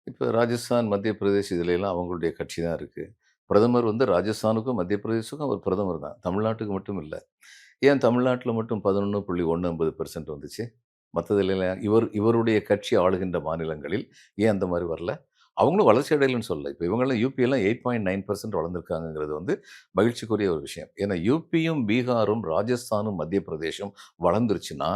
இப்ப ராஜஸ்தான், மத்திய பிரதேஷ் இதுலலாம் அவங்களுடைய கட்சி தான் இருக்கு. பிரதமர் வந்து ராஜஸ்தானுக்கும், மத்திய பிரதேசுக்கும் அவர் பிரதமர் தான். தமிழ்நாட்டுக்கு மட்டும் இல்ல. ஏன் தமிழ்நாட்டுல மட்டும் 11.150% வந்துச்சு? மத்ததுலலாம் இவருடைய கட்சி ஆளுகின்ற மாநிலங்களில் ஏன் அந்த மாரி வரல? அவங்களும் வளர்ச்சி அடையலன்னு சொல்லல. இப்ப இவங்கலாம் யூபியலாம் 8.9% வளர்ந்திருக்காங்கங்கிறது வந்து மகிழ்ச்சிக்குரிய ஒரு விஷயம். ஏன்னா யூபியும், பீகாரும், ராஜஸ்தானும், மத்திய பிரதேஷும் வளர்ந்துருச்சுன்னா,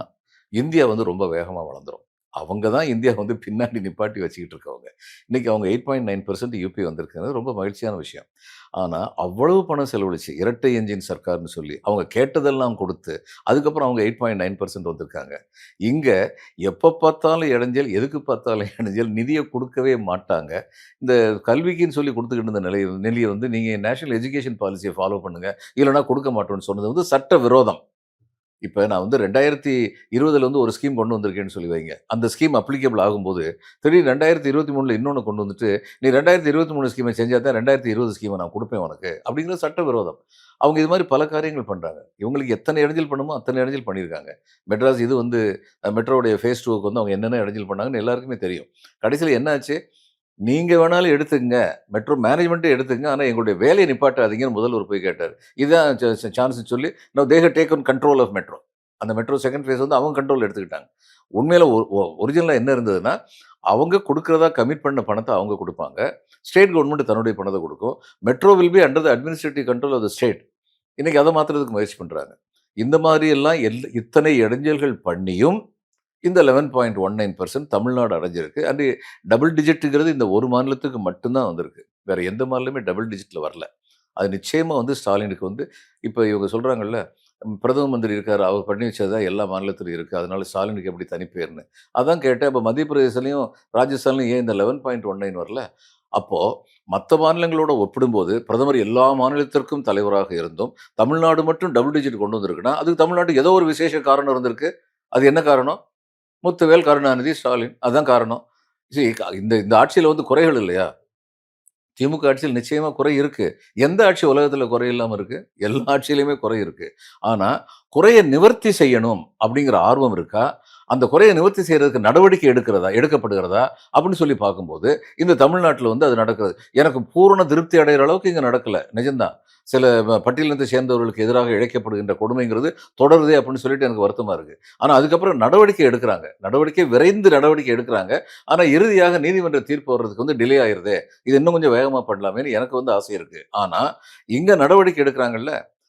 இந்தியா வந்து ரொம்ப வேகமா வளர்ந்துரும். அவங்க தான் இந்தியா வந்து பின்னாடி நிப்பாட்டி வச்சுக்கிட்டு இருக்கவங்க. இன்னைக்கு அவங்க 8.9% யூபி வந்திருக்கிறது ரொம்ப மகிழ்ச்சியான விஷயம். ஆனா, அவ்வளவு பணம் செலவழிச்சு இரட்டை என்ஜின் சர்க்கார்ன்னு சொல்லி, அவங்க கேட்டதெல்லாம் கொடுத்து, அதுக்கப்புறம் அவங்க 8.9% வந்திருக்காங்க. இங்க எப்ப பார்த்தாலும் இடைஞ்சல், எதுக்கு பார்த்தாலும் இடைஞ்சல், நிதிய குடுக்கவே மாட்டாங்க. இந்த கல்விக்குன்னு சொல்லி குடுத்துக்கிட்டு இருந்த நிலைய வந்து நீங்க நேஷனல் எஜுகேஷன் பாலிசிய ஃபாலோ பண்ணுங்க. இல்லன்னா குடுக்க மாட்டோம்ன்னு சொன்னது வந்து சட்ட விரோதம். இப்ப நான் வந்து 2020ல வந்து ஒரு ஸ்கீம் கொண்டு வந்திருக்கேன்னு சொல்லி வைங்க. அந்த ஸ்கீம் அப்ளிகபிள் ஆகும்போது, திடீர்னு 2023ல இன்னொன்னு கொண்டு வந்துட்டு, "நீ 2023 ஸ்கீம செஞ்சா தான் 2020 ஸ்கீம நான் குடுப்பேன் உனக்கு." அப்படிங்கிறது சட்டவிரோதம். அவங்க இது மாரி பல காரியங்கள் பண்றாங்க. இவங்களுக்கு எத்தனை இடைஞ்சல் பண்ணுமோ, அத்தனை இடைஞ்சல் பண்ணியிருக்காங்க. மெட்ராஸ் இது வந்து மெட்ரோவுடைய ஃபேஸ் 2க்கு வந்து அவங்க என்னென்ன இடைஞ்சல் பண்ணாங்கன்னு எல்லாருக்குமே தெரியும். கடைசியில என்ன ஆச்சு? "நீங்க வேணாலும் எடுத்துக்கங்க. மெட்ரோ மேனேஜ்மென்ட்டே எடுத்துக்கங்க. ஆனா எங்களுடைய வேலைய நிப்பாட்டாதீங்கன்னு" முதல்வர் போய் கேட்டாரு. இதான் சான்ஸ்ன்னு சொல்லி, now they have taken control of metro. அந்த மெட்ரோ 2ண்ட் ஃபேஸ் வந்து அவங்க கண்ட்ரோல்ல எடுத்துக்கிட்டாங்க. உண்மையில ஒரிஜினலா என்ன இருந்ததுன்னா, அவங்க குடுக்கிறதா கமிட் பண்ண பணத்த அவங்க குடுப்பாங்க. ஸ்டேட் கவர்ன்மென்ட் தன்னுடைய பணத்த குடுக்கும். Metro will be under the administrative control of the state. இன்னைக்கு அத மாத்துறதுக்கு முயற்சி பண்றாங்க. இந்த மாரி எல்லாம் இத்தனை இடைஞ்சல்கள் பண்ணியும் இந்த 11.19% தமிழ்நாடு அடைஞ்சிருக்கு. அண்ட் டபுள் டிஜிட்ங்கிறது இந்த ஒரு மாநிலத்துக்கு மட்டும் தான் வந்திருக்கு. வேற எந்த மாநிலமே டபுள் டிஜிட்ல வரல. அது நிச்சயமா வந்து ஸ்டாலினுக்கு வந்து இப்ப இவங்க சொல்றாங்கல்ல, பிரதம மந்திரி இருக்காரு. அவர் பண்ணி வச்சது தான் எல்லா மாநிலத்திலும் இருக்கு. அதனால ஸ்டாலினுக்கு எப்படி தனிப்பெயர்ன்னு. அதான் கேட்டேன். அப்ப மத்திய பிரதேசலயும், ராஜஸ்தான்லயும் ஏன் இந்த 11.19 வரல? அப்போ மத்த மாநிலங்களோட ஒப்பிடும்போது, பிரதமர் எல்லா மாநிலத்திற்கும் தலைவராக இருந்தும், தமிழ்நாடு மட்டும் டபுள் டிஜிட் கொண்டு வந்திருக்குன்னா, அதுக்கு தமிழ்நாட்டுக்கு ஏதோ ஒரு விசேஷ காரணம் இருந்திருக்கு. அது என்ன காரணம்? முத்துவேல், கருணாநிதி, ஸ்டாலின். அதான் காரணம். இந்த இந்த ஆட்சியில வந்து குறைகள் இல்லையா? திமுக ஆட்சியில் நிச்சயமா குறை இருக்கு. எந்த ஆட்சி உலகத்துல குறை இல்லாம இருக்கு? எல்லா ஆட்சியிலயுமே குறை இருக்கு. ஆனா, குறைய நிவர்த்தி செய்யணும் அப்படிங்கிற ஆர்வம் இருக்கா? அந்த குறைய நிவர்த்தி செய்யறதுக்கு நடவடிக்கை எடுக்கப்படுகிறதா? அப்படின்னு சொல்லி பார்க்கும்போது, இந்த தமிழ்நாட்டுல வந்து அது நடக்குது. எனக்கு பூரண திருப்தி அடையிற அளவுக்கு இங்க நடக்கல. நிஜம்தான். சில பட்டியலினத்தை சேர்ந்தவர்களுக்கு எதிராக இழைக்கப்படுகின்ற கொடுமைங்கிறது தொடருதே அப்படின்னு சொல்லிட்டு எனக்கு வருத்தமா இருக்கு. ஆனா, அதுக்கப்புறம் நடவடிக்கை எடுக்குறாங்க. விரைந்து நடவடிக்கை எடுக்குறாங்க. ஆனா, இறுதியாக நீதிமன்ற தீர்ப்பு வர்றதுக்கு வந்து டிலே ஆயிருதே. இது இன்னும் கொஞ்சம் வேகமா பண்ணலாமேன்னு எனக்கு வந்து ஆசை இருக்கு. ஆனா, இங்க நடவடிக்கை எடுக்குறாங்கல்ல,